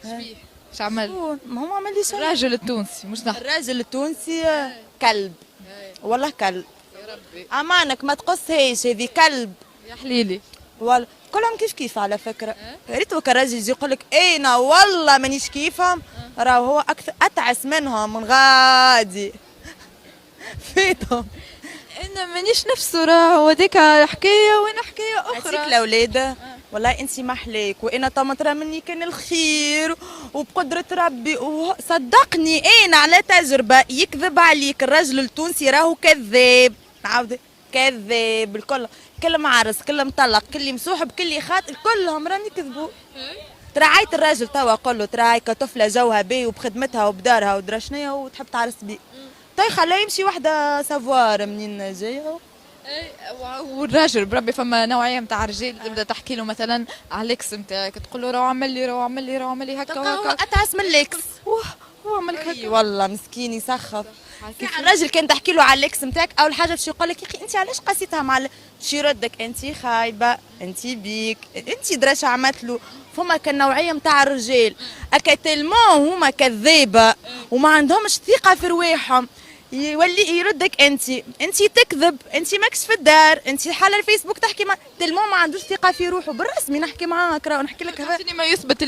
شبيه؟ اش عمل؟ ما هو عمل لي شيء. الراجل التونسي مش نحن. الراجل التونسي كلب، والله كلب. يا ربي امانك ما تقصهاش هذه كلب. يا حليلي. والله كلهم كيف كيف على فكره. يا ريت وكا الراجل يجي يقول لك انا والله مانيش كيفهم، راهو هو اكثر اتعس منهم من غادي فيتهم. انا مانيش نفسه، راه هذيك حكايه وانا حكايه عطيك اخرى. الاولاد والله انت محليك، وانا ترى مني كان الخير وبقدره ربي صدقني انا على تجربه يكذب عليك الرجل التونسي راهو كذاب. نعاود كذاب الكل، كل معرس كل مطلق كل مسوحب كل خاطر كلهم راني يكذبوا. ترى عيط الراجل توا قول له ترى هيك طفله جوها بي وبخدمتها وبدارها ودرا شنيا وتحب تعرس بيه. طيب خلاه يمشي وحده سافوار منين جايه. والراجل بربي فما نوعيه نتاع رجال تبدا تحكي له مثلا على الاكس نتاعك، تقول له راهو عمل لي راهو عمل لي راهو عمل لي هكا هو وهكا. اتعس من الاكس. هو عمل لك اي هكا. والله مسكين يسخف. الراجل كان تحكي له على الاكس نتاعك اول حاجه باش يقول لك يا اخي انت علاش قاسيتها مع شي يردك انت خايبه انت بيك انت دراش عملت له. فما كان نوعيه نتاع الرجال اكا تلمون هما كذابه وما عندهمش ثقه في رواحهم، يولي يردك انت تكذب، انت ماكش في الدار، انت حاله الفيسبوك تحكي تلمون ما عندوش ثقه في روحه. بالرسمي نحكي معاك راه نحكي لك هذا ما يثبت